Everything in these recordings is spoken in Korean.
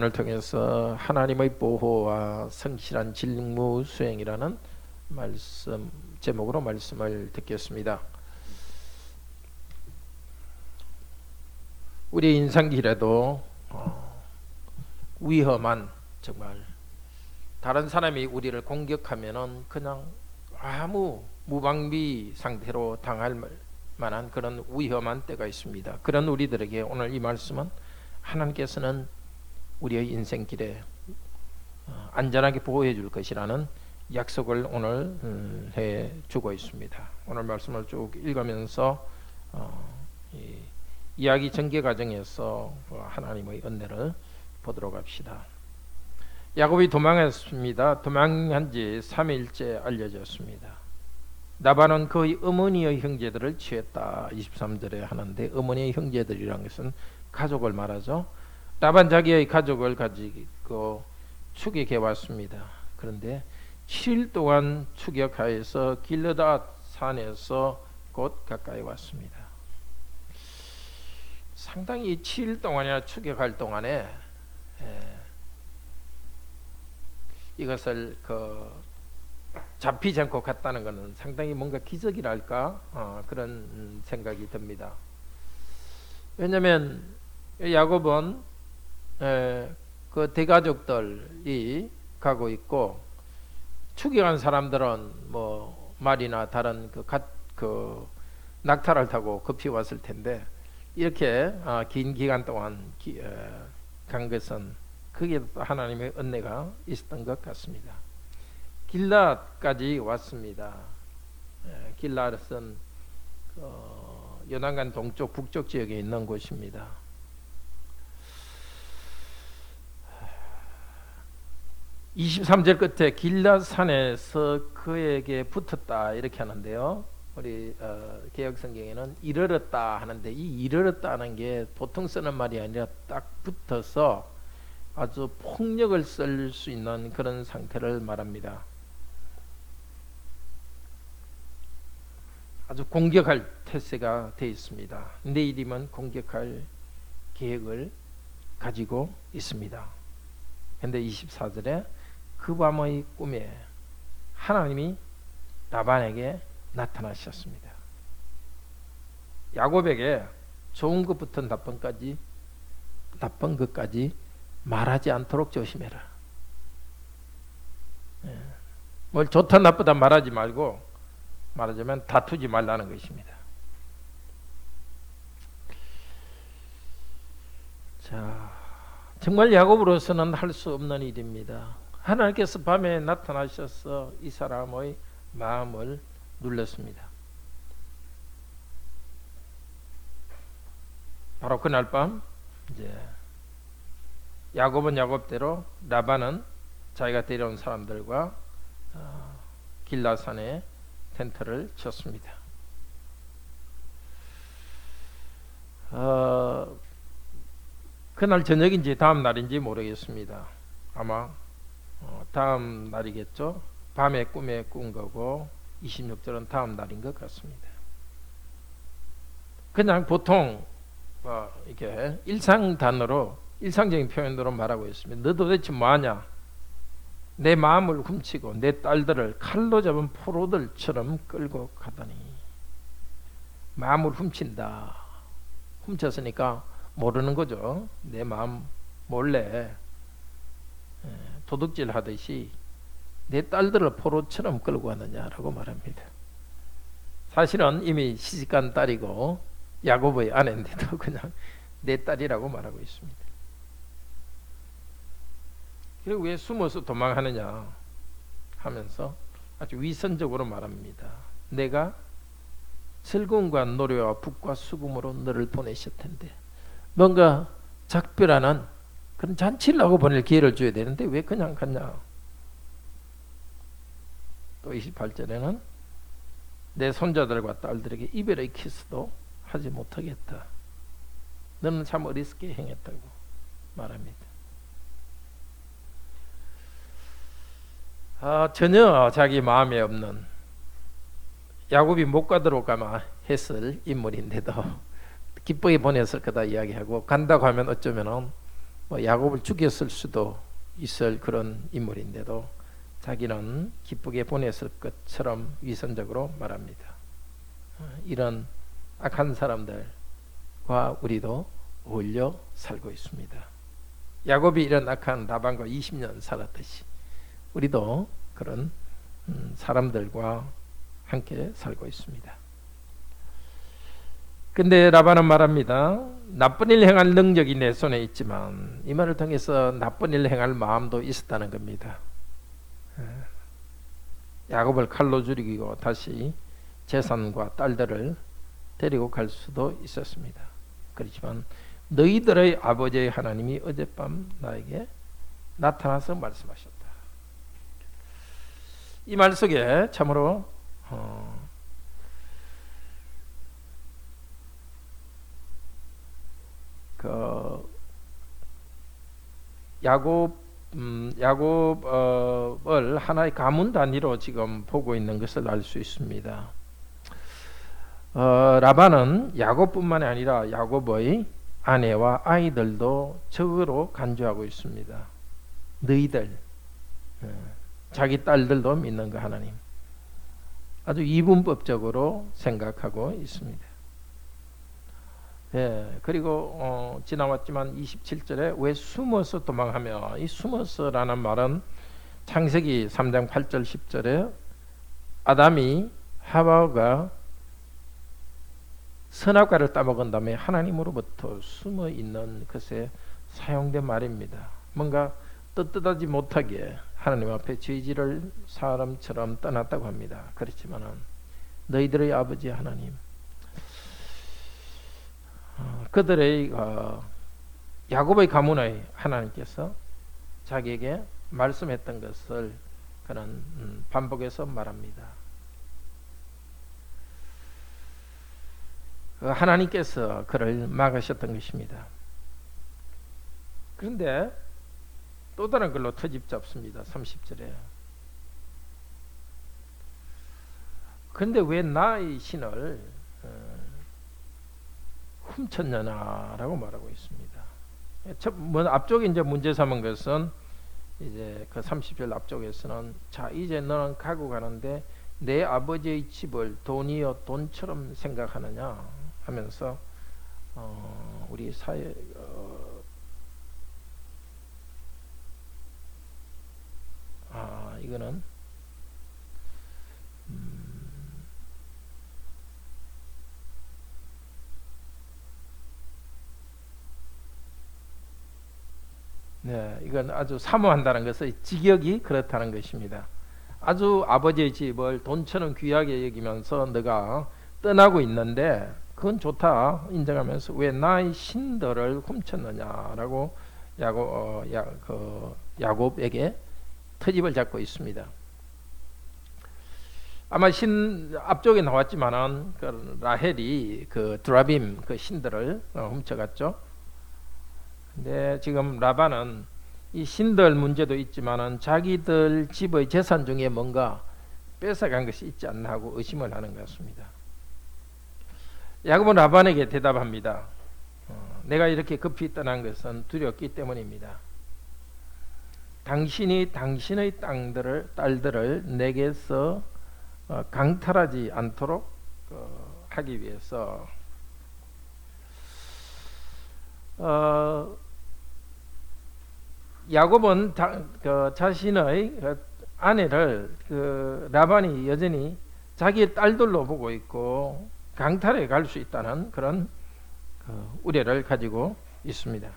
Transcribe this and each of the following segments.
을 통해서 하나님의 보호와 성실한 직무 수행이라는 말씀 제목으로 말씀을 듣겠습니다. 우리 인생길에도 위험한, 정말 다른 사람이 우리를 공격하면은 그냥 아무 무방비 상태로 당할 만한 그런 위험한 때가 있습니다. 그런 우리들에게 오늘 이 말씀은 하나님께서는 우리의 인생길에 안전하게 보호해 줄 것이라는 약속을 오늘 해 주고 있습니다. 오늘 말씀을 쭉 읽으면서 이야기 전개 과정에서 하나님의 은혜를 보도록 합시다. 야곱이 도망했습니다. 도망한 지 3일째 알려졌습니다. 라반은 그의 어머니의 형제들을 취했다. 23절에 하는데 어머니의 형제들이라는 것은 가족을 말하죠. 라반 자기의 가족을 가지고 추격해 왔습니다. 그런데 7일 동안 추격하여서 길르앗 산에서 곧 가까이 왔습니다. 상당히 7일 동안이나 추격할 동안에 이것을 잡히지 않고 갔다는 것은 상당히 뭔가 기적이랄까 그런 생각이 듭니다. 왜냐하면 야곱은 그 대가족들이 가고 있고 추격한 사람들은 뭐 말이나 다른 그 낙타를 타고 급히 왔을 텐데 이렇게 긴 기간 동안 간 것은 그게 하나님의 은혜가 있었던 것 같습니다. 길앗까지 왔습니다. 길앗은 요단강 동쪽 북쪽 지역에 있는 곳입니다. 23절 끝에 길앗산에서 그에게 붙었다 이렇게 하는데요. 우리 개역성경에는 이르렀다 하는데 이 이르렀다는 게 보통 쓰는 말이 아니라 딱 붙어서 아주 폭력을 쓸 수 있는 그런 상태를 말합니다. 아주 공격할 태세가 되어 있습니다. 내일이면 공격할 계획을 가지고 있습니다. 근데 24절에 그 밤의 꿈에 하나님이 라반에게 나타나셨습니다. 야곱에게 좋은 것부터 나쁜 것까지 말하지 않도록 조심해라. 뭘 좋다 나쁘다 말하지 말고 말하자면 다투지 말라는 것입니다. 자, 정말 야곱으로서는 할 수 없는 일입니다. 하나님께서 밤에 나타나셔서 이 사람의 마음을 눌렀습니다. 바로 그날 밤 이제 야곱은 야곱대로 라반은 자기가 데려온 사람들과 길앗산에 텐트를 쳤습니다. 그날 저녁인지 다음 날인지 모르겠습니다. 아마 다음 날이겠죠. 밤에 꿈에 꾼 거고 26절은 다음 날인 것 같습니다. 그냥 보통 이렇게 일상적인 표현으로 말하고 있습니다. 너 도대체 뭐하냐? 내 마음을 훔치고 내 딸들을 칼로 잡은 포로들처럼 끌고 가다니. 마음을 훔친다. 훔쳤으니까 모르는 거죠. 내 마음 몰래 도둑질 하듯이 내 딸들을 포로처럼 끌고 가느냐라고 말합니다. 사실은 이미 시집간 딸이고 야곱의 아내인데도 그냥 내 딸이라고 말하고 있습니다. 그리고 왜 숨어서 도망하느냐 하면서 아주 위선적으로 말합니다. 내가 즐거움과 노래와 북과 수금으로 너를 보내실 텐데 뭔가 작별하는 그런 잔치를 하고 보낼 기회를 줘야 되는데 왜 그냥 갔냐. 또 28절에는 내 손자들과 딸들에게 이별의 키스도 하지 못하겠다. 너는 참 어리석게 행했다고 말합니다. 전혀 자기 마음에 없는 야곱이 못 가도록 아마 했을 인물인데도 기쁘게 보냈을 거다 이야기하고 간다고 하면 어쩌면은 뭐 야곱을 죽였을 수도 있을 그런 인물인데도 자기는 기쁘게 보냈을 것처럼 위선적으로 말합니다. 이런 악한 사람들과 우리도 어울려 살고 있습니다. 야곱이 이런 악한 라반과 20년 살았듯이 우리도 그런 사람들과 함께 살고 있습니다. 근데 라반은 말합니다. 나쁜 일 행할 능력이 내 손에 있지만, 이 말을 통해서 나쁜 일 행할 마음도 있었다는 겁니다. 야곱을 칼로 죽이고 다시 재산과 딸들을 데리고 갈 수도 있었습니다. 그렇지만 너희들의 아버지의 하나님이 어젯밤 나에게 나타나서 말씀하셨다. 이 말 속에 참으로 야곱을 하나의 가문 단위로 지금 보고 있는 것을 알 수 있습니다. 라반은 야곱뿐만이 아니라 야곱의 아내와 아이들도 적으로 간주하고 있습니다. 너희들, 자기 딸들도 믿는 그 하나님, 아주 이분법적으로 생각하고 있습니다. 그리고 지나왔지만 27절에 왜 숨어서 도망하며, 이 숨어서라는 말은 창세기 3장 8절 10절에 아담이 하와가 선악과를 따먹은 다음에 하나님으로부터 숨어 있는 것에 사용된 말입니다. 뭔가 떳떳하지 못하게 하나님 앞에 죄질을 사람처럼 떠났다고 합니다. 그렇지만 너희들의 아버지 하나님, 그들의 야곱의 가문의 하나님께서 자기에게 말씀했던 것을 그는 반복해서 말합니다. 하나님께서 그를 막으셨던 것입니다. 그런데 또 다른 걸로 트집 잡습니다. 30절에. 그런데 왜 나의 신을 훔쳤냐라고 말하고 있습니다. 앞쪽에 이제 문제 삼은 것은 이제 그 30절 앞쪽에서는 자 이제 너는 가고 가는데 내 아버지의 집을 돈이여 돈처럼 생각하느냐 하면서 우리 사회 이거는 이건 아주 사모한다는 것은 직역이 그렇다는 것입니다. 아주 아버지의 집을 돈처럼 귀하게 여기면서 너가 떠나고 있는데 그건 좋다 인정하면서 왜 나의 신들을 훔쳤느냐라고 야곱에게 트집을 잡고 있습니다. 아마 앞쪽에 나왔지만은 그 라헬이 그 드라빔 그 신들을 훔쳐갔죠. 근데 지금 라반은 이 신들 문제도 있지만은 자기들 집의 재산 중에 뭔가 뺏어간 것이 있지 않나 하고 의심을 하는 것 같습니다. 야곱은 라반에게 대답합니다. 내가 이렇게 급히 떠난 것은 두렵기 때문입니다. 당신이 당신의 딸들을 내게서 강탈하지 않도록 하기 위해서 야곱은 자신의 아내를 라반이 여전히 자기의 딸들로 보고 있고 강탈해 갈 수 있다는 그런 우려를 가지고 있습니다.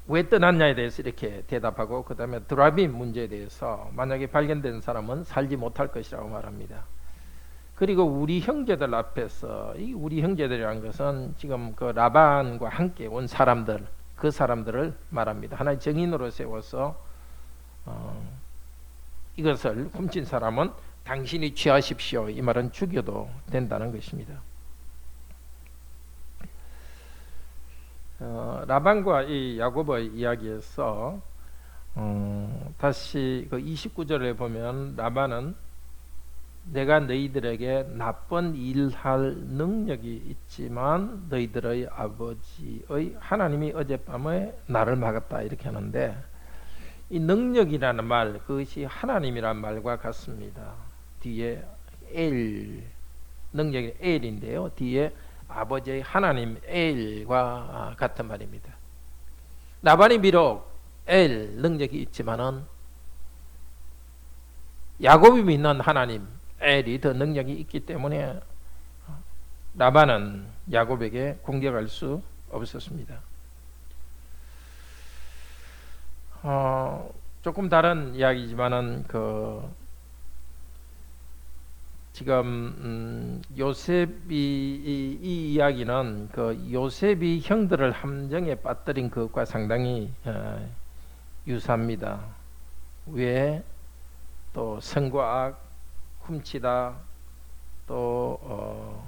왜 떠났냐에 대해서 이렇게 대답하고 그 다음에 드라빔 문제에 대해서 만약에 발견된 사람은 살지 못할 것이라고 말합니다. 그리고 우리 형제들 앞에서 이 우리 형제들이라는 것은 지금 그 라반과 함께 온 사람들, 그 사람들을 말합니다. 하나의 정인으로 세워서 이것을 훔친 사람은 당신이 취하십시오. 이 말은 죽여도 된다는 것입니다. 라반과 이 야곱의 이야기에서 다시 그 29절에 보면 라반은 내가 너희들에게 나쁜 일할 능력이 있지만 너희들의 아버지의 하나님이 어젯밤에 나를 막았다 이렇게 하는데, 이 능력이라는 말, 그것이 하나님이란 말과 같습니다. 뒤에 엘, 능력이 엘인데요, 뒤에 아버지의 하나님 엘과 같은 말입니다. 라반이 비록 엘 능력이 있지만은 야곱이 믿는 하나님 엘이 더 능력이 있기 때문에 라반은 야곱에게 공격할 수 없었습니다. 조금 다른 이야기지만은 지금 요셉이 이 이야기는 요셉이 형들을 함정에 빠뜨린 것과 상당히 유사합니다. 왜 또 선과 악, 훔치다, 또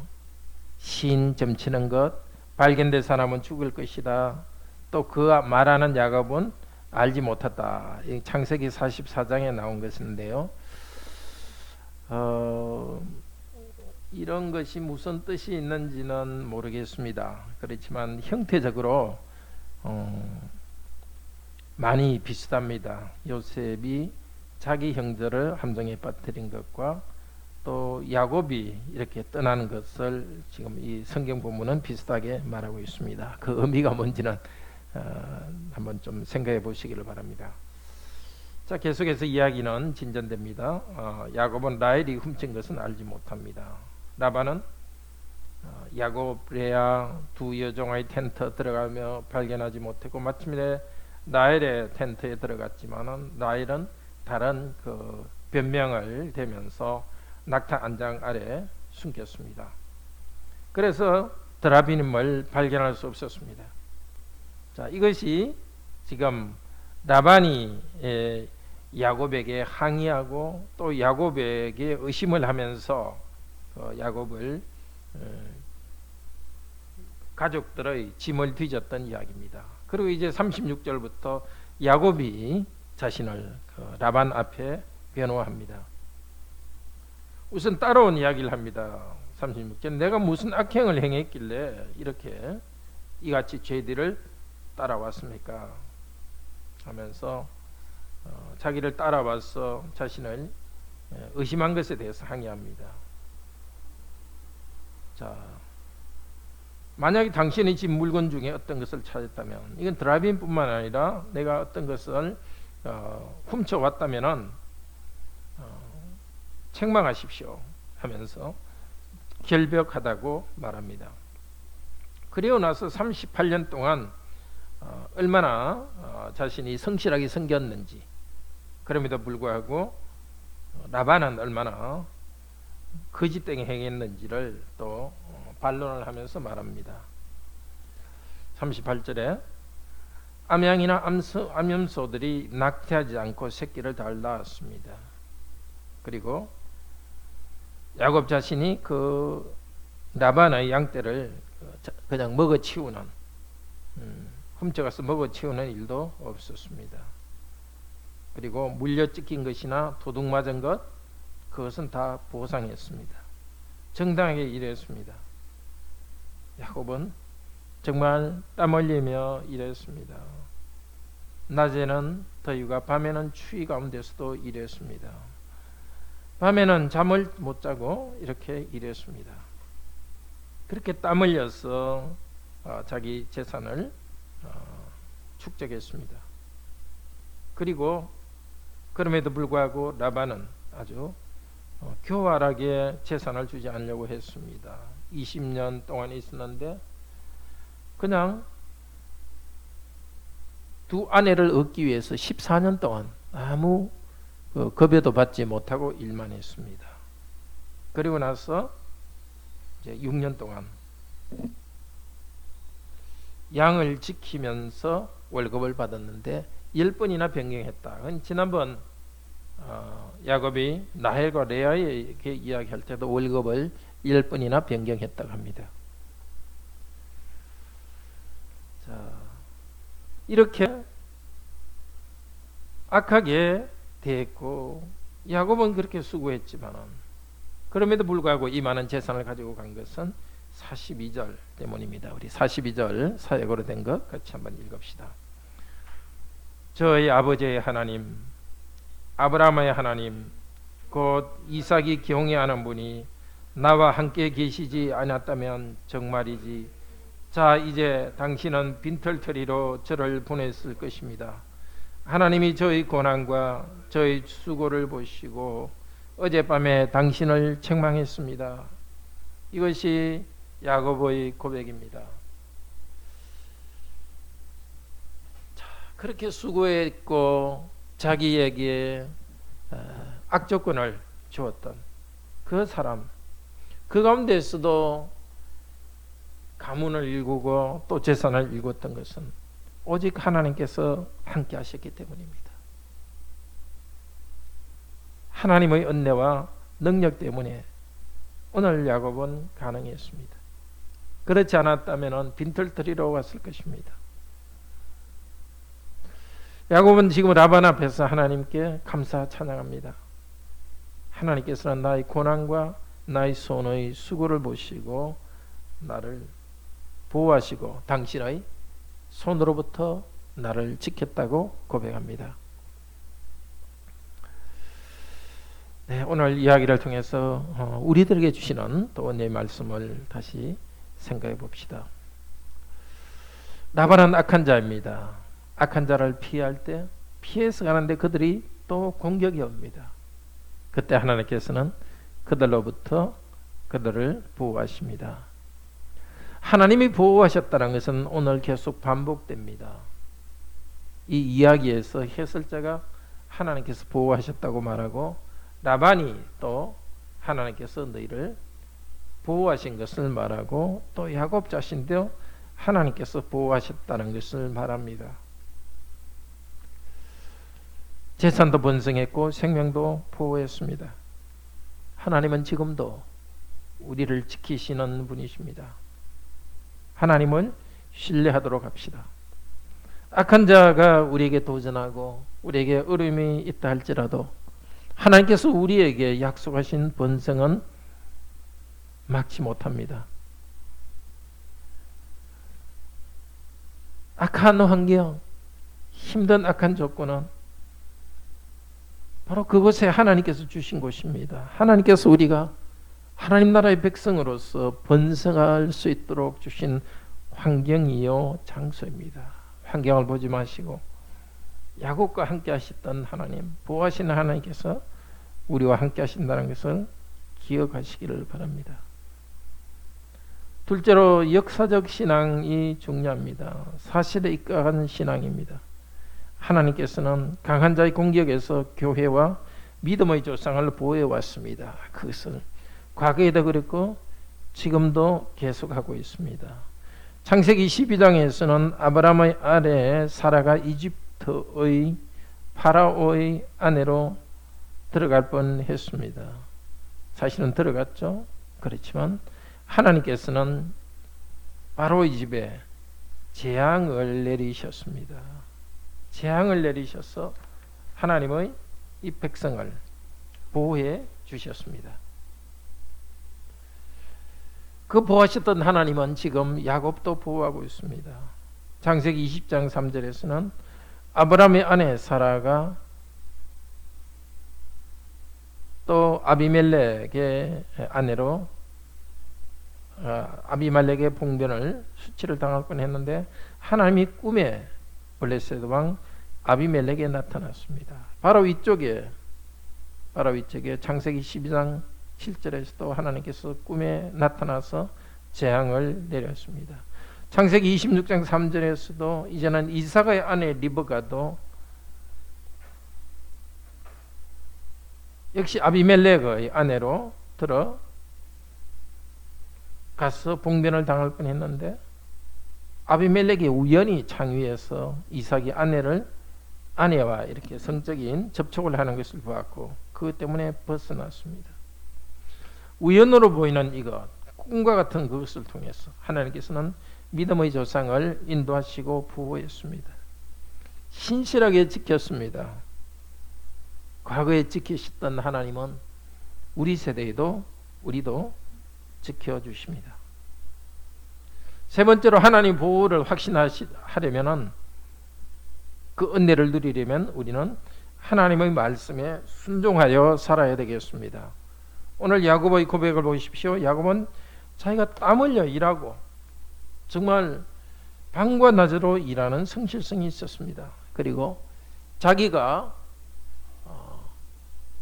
신 점치는 것, 발견된 사람은 죽을 것이다, 또 그 말하는 야곱은 알지 못했다. 창세기 44장에 나온 것인데요, 이런 것이 무슨 뜻이 있는지는 모르겠습니다. 그렇지만 형태적으로 많이 비슷합니다. 요셉이 자기 형제를 함정에 빠뜨린 것과 또 야곱이 이렇게 떠나는 것을 지금 이 성경 본문은 비슷하게 말하고 있습니다. 그 의미가 뭔지는 한번 좀 생각해 보시기를 바랍니다. 자, 계속해서 이야기는 진전됩니다. 야곱은 라헬이 훔친 것은 알지 못합니다. 라반은 야곱, 레아 두 여종의 텐트 들어가며 발견하지 못했고, 마침내 라헬의 텐트에 들어갔지만은 라헬은 다른 변명을 대면서 낙타 안장 아래 숨겼습니다. 그래서 드라비님을 발견할 수 없었습니다. 자, 이것이 지금 라반이 야곱에게 항의하고 또 야곱에게 의심을 하면서 야곱을 가족들의 짐을 뒤졌던 이야기입니다. 그리고 이제 36절부터 야곱이 자신을 라반 앞에 변호합니다. 우선 따라온 이야기를 합니다. 36절, 내가 무슨 악행을 행했길래 이렇게 이같이 죄들을 따라왔습니까? 하면서 자기를 따라와서 자신을 의심한 것에 대해서 항의합니다. 자, 만약에 당신이 집 물건 중에 어떤 것을 찾았다면, 이건 드라빈뿐만 아니라 내가 어떤 것을 훔쳐왔다면은 책망하십시오 하면서 결벽하다고 말합니다. 그리고 나서 38년 동안 얼마나 자신이 성실하게 섬겼는지, 그럼에도 불구하고 라반은 얼마나 거짓되게 행했는지를 또 반론을 하면서 말합니다. 38절에 암양이나 암염소들이 낙태하지 않고 새끼를 잘 낳았습니다. 그리고 야곱 자신이 그 라반의 양떼를 그냥 먹어치우는, 훔쳐가서 먹어치우는 일도 없었습니다. 그리고 물려 찢긴 것이나 도둑 맞은 것, 그것은 다 보상했습니다. 정당하게 일했습니다. 야곱은 정말 땀 흘리며 일했습니다. 낮에는 더위가, 밤에는 추위 가운데서도 일했습니다. 밤에는 잠을 못 자고 이렇게 일했습니다. 그렇게 땀 흘려서 자기 재산을 축적했습니다. 그리고 그럼에도 불구하고 라반은 아주 교활하게 재산을 주지 않으려고 했습니다. 20년 동안 있었는데 그냥 두 아내를 얻기 위해서 14년 동안 아무 급여도 받지 못하고 일만 했습니다. 그리고 나서 이제 6년 동안 양을 지키면서 월급을 받았는데 10번이나 변경했다. 지난번 야곱이 라헬과 레아에게 이야기할 때도 월급을 10번이나 변경했다고 합니다. 자, 이렇게 악하게 대했고 야곱은 그렇게 수고했지만 그럼에도 불구하고 이 많은 재산을 가지고 간 것은 42절 때문입니다. 우리 42절 사역으로 된 것 같이 한번 읽읍시다. 저희 아버지의 하나님, 아브라함의 하나님, 곧 이삭이 경외하는 분이 나와 함께 계시지 않았다면 정말이지. 자, 이제 당신은 빈털터리로 저를 보냈을 것입니다. 하나님이 저희 고난과 저희 수고를 보시고 어젯밤에 당신을 책망했습니다. 이것이 야고보의 고백입니다. 자, 그렇게 수고했고 자기에게 악조건을 주었던 그 사람, 그 가운데서도 가문을 일구고 또 재산을 일궜던 것은 오직 하나님께서 함께 하셨기 때문입니다. 하나님의 은혜와 능력 때문에 오늘 야곱은 가능했습니다. 그렇지 않았다면 빈털터리로 왔을 것입니다. 야곱은 지금 라반 앞에서 하나님께 감사 찬양합니다. 하나님께서는 나의 고난과 나의 손의 수고를 보시고 나를 보호하시고 당신의 손으로부터 나를 지켰다고 고백합니다. 네, 오늘 이야기를 통해서 우리들에게 주시는 또 은혜의 말씀을 다시 생각해 봅시다. 라반은 악한 자입니다. 악한 자를 피할 때 피해서 가는데 그들이 또 공격이 옵니다. 그때 하나님께서는 그들로부터 그들을 보호하십니다. 하나님이 보호하셨다는 것은 오늘 계속 반복됩니다. 이 이야기에서 해설자가 하나님께서 보호하셨다고 말하고 라반이 또 하나님께서 너희를 보호하신 것을 말하고 또 야곱 자신도 하나님께서 보호하셨다는 것을 말합니다. 재산도 번성했고 생명도 보호했습니다. 하나님은 지금도 우리를 지키시는 분이십니다. 하나님을 신뢰하도록 합시다. 악한 자가 우리에게 도전하고 우리에게 어려움이 있다 할지라도 하나님께서 우리에게 약속하신 번성은 막지 못합니다. 악한 환경, 힘든 악한 조건은 바로 그곳에 하나님께서 주신 곳입니다. 하나님께서 우리가 하나님 나라의 백성으로서 번성할 수 있도록 주신 환경이요 장소입니다. 환경을 보지 마시고 야곱과 함께 하셨던 하나님, 보호하시는 하나님께서 우리와 함께 하신다는 것을 기억하시기를 바랍니다. 둘째로 역사적 신앙이 중요합니다. 사실에 입각한 신앙입니다. 하나님께서는 강한 자의 공격에서 교회와 믿음의 조상을 보호해 왔습니다. 그것을 과거에도 그랬고 지금도 계속하고 있습니다. 창세기 12장에서는 아브라함의 아내 사라가 이집트의 파라오의 아내로 들어갈 뻔했습니다. 사실은 들어갔죠. 그렇지만 하나님께서는 바로의 집에 재앙을 내리셨습니다. 재앙을 내리셔서 하나님의 이 백성을 보호해 주셨습니다. 그 보호하셨던 하나님은 지금 야곱도 보호하고 있습니다. 창세기 20장 3절에서는 아브라함의 아내 사라가 또 아비멜렉의 아내로 아비멜렉의 봉변을 수치를 당할 뻔했는데 하나님이 꿈에 블레셋 왕 아비멜렉에 나타났습니다. 바로 위쪽에 창세기 12장 7절에서도 하나님께서 꿈에 나타나서 재앙을 내렸습니다. 창세기 26장 3절에서도 이제는 이삭의 아내 리브가도 역시 아비멜렉의 아내로 들어 가서 봉변을 당할 뻔했는데 아비멜렉이 우연히 창위에서 이삭이 아내와 이렇게 성적인 접촉을 하는 것을 보았고 그것 때문에 벗어났습니다. 우연으로 보이는 이것, 꿈과 같은 그것을 통해서 하나님께서는 믿음의 조상을 인도하시고 보호했습니다. 신실하게 지켰습니다. 과거에 지키셨던 하나님은 우리 세대에도 우리도 지켜주십니다. 세 번째로 하나님 보호를 확신하려면, 그 은혜를 누리려면 우리는 하나님의 말씀에 순종하여 살아야 되겠습니다. 오늘 야곱의 고백을 보십시오. 야곱은 자기가 땀 흘려 일하고 정말 밤과 낮으로 일하는 성실성이 있었습니다. 그리고 자기가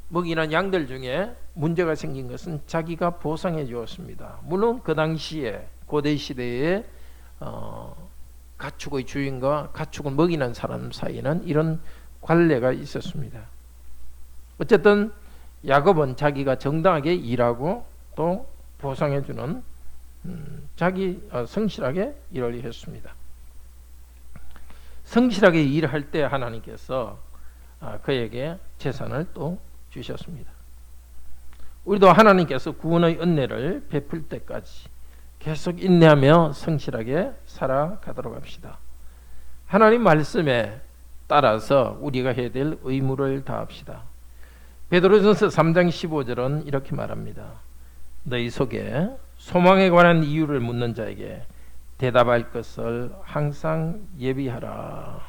먹이는 양들 중에 문제가 생긴 것은 자기가 보상해 주었습니다. 물론 그 당시에 고대 시대에 가축의 주인과 가축을 먹이는 사람 사이에는 이런 관례가 있었습니다. 어쨌든 야곱은 자기가 정당하게 일하고 또 보상해 주는 자기 성실하게 일을 했습니다. 성실하게 일할 때 하나님께서 그에게 재산을 또 주셨습니다. 우리도 하나님께서 구원의 은혜를 베풀 때까지 계속 인내하며 성실하게 살아가도록 합시다. 하나님 말씀에 따라서 우리가 해야 될 의무를 다합시다. 베드로전서 3장 15절은 이렇게 말합니다. 너희 속에 소망에 관한 이유를 묻는 자에게 대답할 것을 항상 예비하라.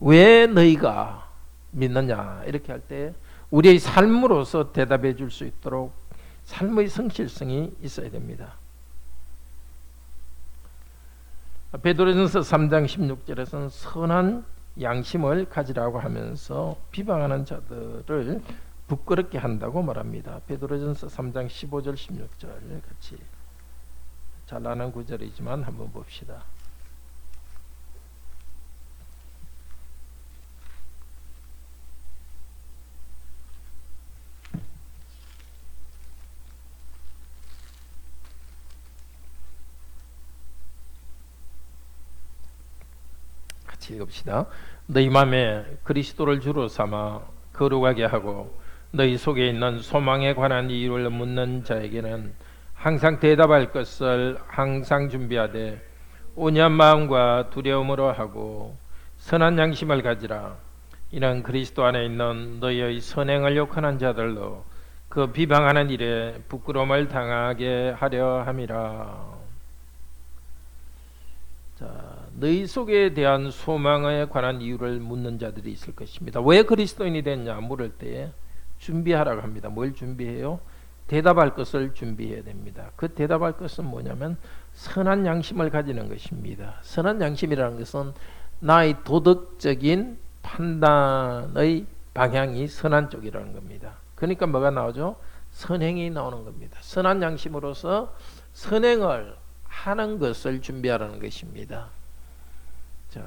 왜 너희가 믿느냐 이렇게 할 때 우리의 삶으로서 대답해 줄 수 있도록 삶의 성실성이 있어야 됩니다. 베드로전서 3장 16절에서는 선한 양심을 가지라고 하면서 비방하는 자들을 부끄럽게 한다고 말합니다. 베드로전서 3장 15절 16절 같이 잘 아는 구절이지만 한번 봅시다. 같이 읽읍시다. 너희 맘에 그리스도를 주로 삼아 거룩하게 하고 너희 속에 있는 소망에 관한 이유를 묻는 자에게는 항상 대답할 것을 항상 준비하되 온유한 마음과 두려움으로 하고 선한 양심을 가지라. 이는 그리스도 안에 있는 너희의 선행을 욕하는 자들로 그 비방하는 일에 부끄러움을 당하게 하려 함이라. 자, 너희 속에 대한 소망에 관한 이유를 묻는 자들이 있을 것입니다. 왜 그리스도인이 됐냐 물을 때에 준비하라고 합니다. 뭘 준비해요? 대답할 것을 준비해야 됩니다. 그 대답할 것은 뭐냐면 선한 양심을 가지는 것입니다. 선한 양심이라는 것은 나의 도덕적인 판단의 방향이 선한 쪽이라는 겁니다. 그러니까 뭐가 나오죠? 선행이 나오는 겁니다. 선한 양심으로서 선행을 하는 것을 준비하라는 것입니다. 자,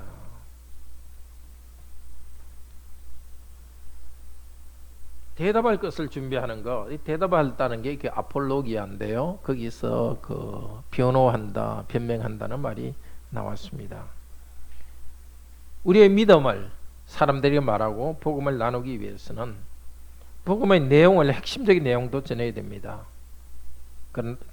대답할 것을 준비하는 거, 대답한다는 게 이게 아폴로기아인데요. 거기서 그 변호한다, 변명한다는 말이 나왔습니다. 우리의 믿음을 사람들에게 말하고 복음을 나누기 위해서는 복음의 내용을 핵심적인 내용도 전해야 됩니다.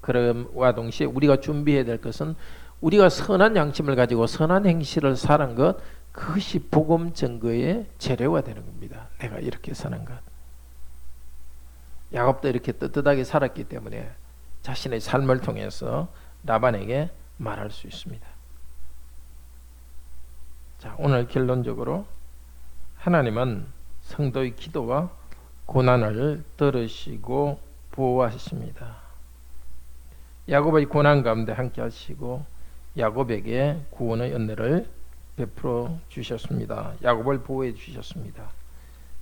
그럼과 동시에 우리가 준비해야 될 것은 우리가 선한 양심을 가지고 선한 행실을 사는 것, 그것이 복음 증거의 재료가 되는 겁니다. 내가 이렇게 사는 것. 야곱도 이렇게 떳떳하게 살았기 때문에 자신의 삶을 통해서 라반에게 말할 수 있습니다. 자, 오늘 결론적으로 하나님은 성도의 기도와 고난을 들으시고 보호하십니다. 야곱의 고난 가운데 함께 하시고 야곱에게 구원의 은혜를 베풀어 주셨습니다. 야곱을 보호해 주셨습니다.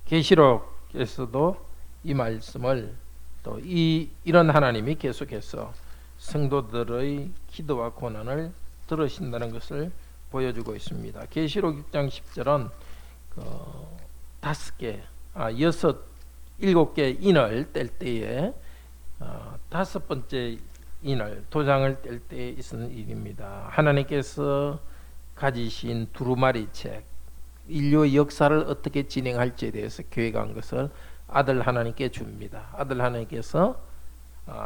계시록에서도 이 말씀을 또 이런 하나님이 계속해서 성도들의 기도와 고난을 들으신다는 것을 보여주고 있습니다. 계시록 6장 10절은 일곱 개 인을 뗄 때에 다섯 번째 인을 도장을 뗄 때에 있는 일입니다. 하나님께서 가지신 두루마리 책, 인류의 역사를 어떻게 진행할지에 대해서 계획한 것을 아들 하나님께 줍니다. 아들 하나님께서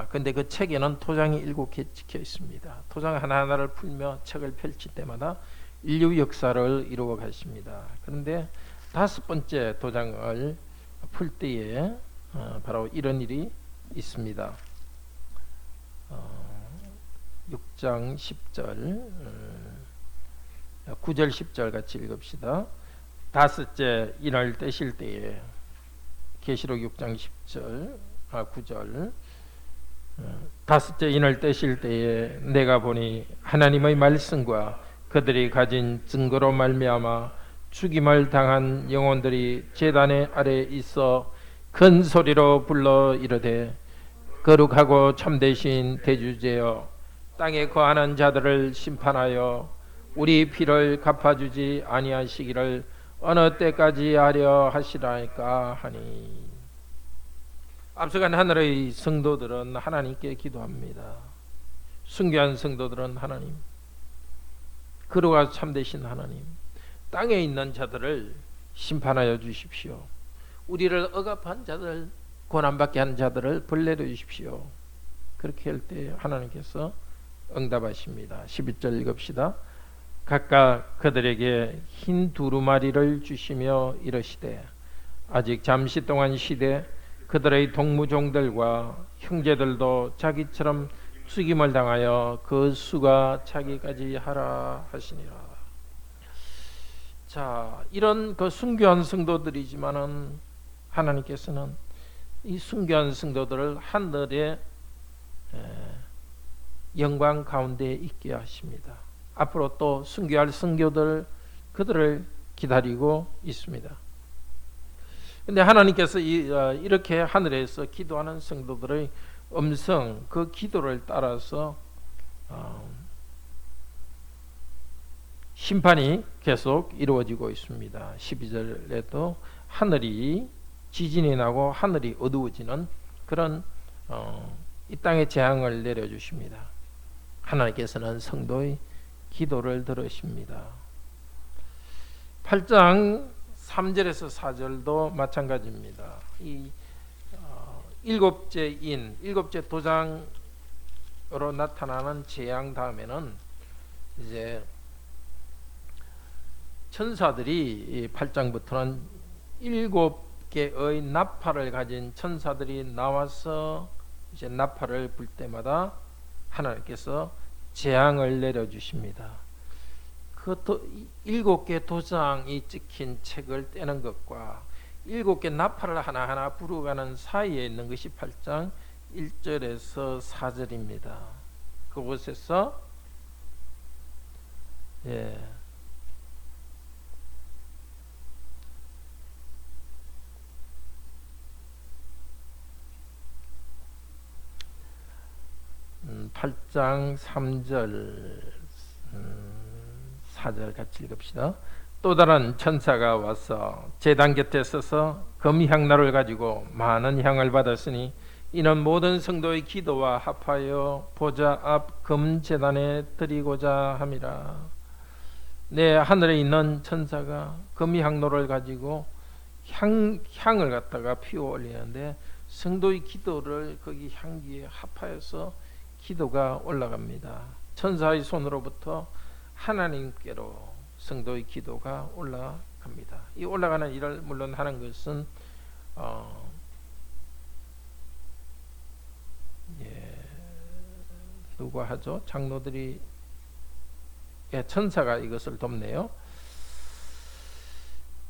근데 그 책에는 도장이 7개 찍혀 있습니다. 도장 하나하나를 풀며 책을 펼칠 때마다 인류 역사를 이루어 가십니다. 그런데 다섯 번째 도장을 풀 때에 바로 이런 일이 있습니다. 6장 10절 9절 10절 같이 읽읍시다. 다섯째 인을 떼실 때에 계시록 6장 10절 9절 다섯째 인을 떼실 때에 내가 보니 하나님의 말씀과 그들이 가진 증거로 말미암아 죽임을 당한 영혼들이 제단 아래 있어 큰 소리로 불러 이르되 거룩하고 참되신 대주제여 땅에 거하는 자들을 심판하여 우리 피를 갚아주지 아니하시기를 어느 때까지 하려 하시라니까 하니. 앞서간 하늘의 성도들은 하나님께 기도합니다. 순교한 성도들은 하나님, 거룩하고 참되신 하나님, 땅에 있는 자들을 심판하여 주십시오. 우리를 억압한 자들, 고난받게 한 자들을 벌내려 주십시오. 그렇게 할 때 하나님께서 응답하십니다. 12절 읽읍시다. 각각 그들에게 흰 두루마리를 주시며 이르시되 아직 잠시 동안 쉬되 그들의 동무종들과 형제들도 자기처럼 죽임을 당하여 그 수가 차기까지 하라 하시니라. 자, 이런 그 순교한 성도들이지만은 하나님께서는 이 순교한 성도들을 하늘의 영광 가운데 있게 하십니다. 앞으로 또 순교할 성도들 그들을 기다리고 있습니다. 근데 하나님께서 이렇게 하늘에서 기도하는 성도들의 음성, 그 기도를 따라서 심판이 계속 이루어지고 있습니다. 12절에도 하늘이 지진이 나고 하늘이 어두워지는 그런 이 땅에 재앙을 내려주십니다. 하나님께서는 성도의 기도를 들으십니다. 8장 3절에서 4절도 마찬가지입니다. 이 일곱째 인, 일곱째 도장으로 나타나는 재앙 다음에는 이제 천사들이 8장부터는 7개의 나팔을 가진 천사들이 나와서 이제 나팔을 불 때마다 하나님께서 재앙을 내려주십니다. 그것도 7개 도장이 찍힌 책을 떼는 것과 7개 나팔을 하나하나 부르가는 사이에 있는 것이 8장 1절에서 4절입니다. 그곳에서 예. 8장 3절 4절 같이 읽읍시다. 또 다른 천사가 와서 제단 곁에 서서 금향로를 가지고 많은 향을 받았으니 이는 모든 성도의 기도와 합하여 보좌 앞 금제단에 드리고자 함이라. 내 하늘에 있는 천사가 금향로를 가지고 향을 갖다가 피워 올리는데 성도의 기도를 거기 향기에 합하여서 기도가 올라갑니다. 천사의 손으로부터 하나님께로 성도의 기도가 올라갑니다. 이 올라가는 일을 물론 하는 것은 누가 하죠? 장로들이 천사가 이것을 돕네요.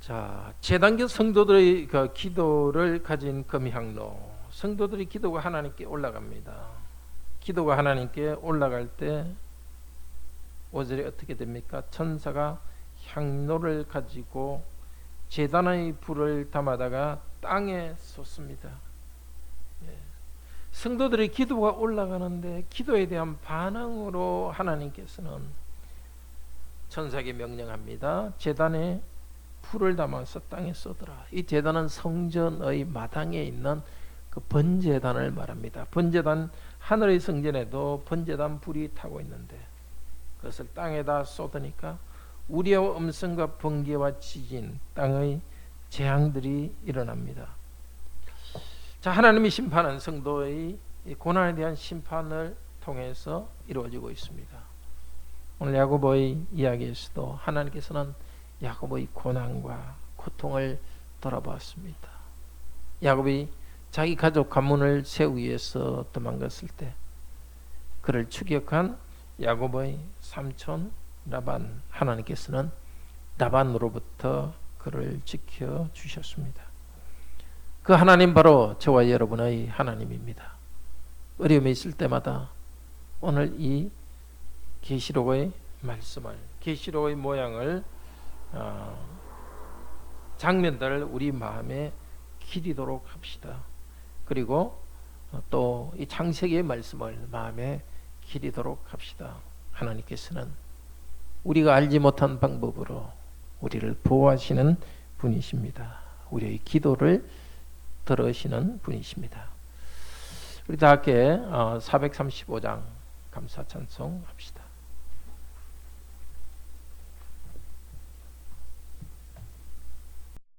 자, 제단계 성도들의 그 기도를 가진 금향로, 성도들의 기도가 하나님께 올라갑니다. 기도가 하나님께 올라갈 때 5절에 어떻게 됩니까? 천사가 향로를 가지고 제단의 불을 담아다가 땅에 쏟습니다. 성도들의 기도가 올라가는데 기도에 대한 반응으로 하나님께서는 천사에게 명령합니다. 제단에 불을 담아서 땅에 쏟으라. 이 제단은 성전의 마당에 있는 그 번제단을 말합니다. 번제단, 하늘의 성전에도 번제단 불이 타고 있는데 그것을 땅에다 쏟으니까 우리의 음성과 번개와 지진, 땅의 재앙들이 일어납니다. 자, 하나님의 심판은 성도의 고난에 대한 심판을 통해서 이루어지고 있습니다. 오늘 야고보의 이야기에서도 하나님께서는 야고보의 고난과 고통을 돌아보았습니다. 야고보의 자기 가족 가문을 세우기 위해서 도망갔을 때 그를 추격한 야곱의 삼촌 라반, 하나님께서는 라반으로부터 그를 지켜 주셨습니다. 그 하나님 바로 저와 여러분의 하나님입니다. 어려움이 있을 때마다 오늘 이 계시록의 말씀을, 계시록의 모양을, 장면들을 우리 마음에 기리도록 합시다. 그리고 또 이 창세기의 말씀을 마음에 기리도록 합시다. 하나님께서는 우리가 알지 못한 방법으로 우리를 보호하시는 분이십니다. 우리의 기도를 들으시는 분이십니다. 우리 다 함께 435장 감사 찬송 합시다.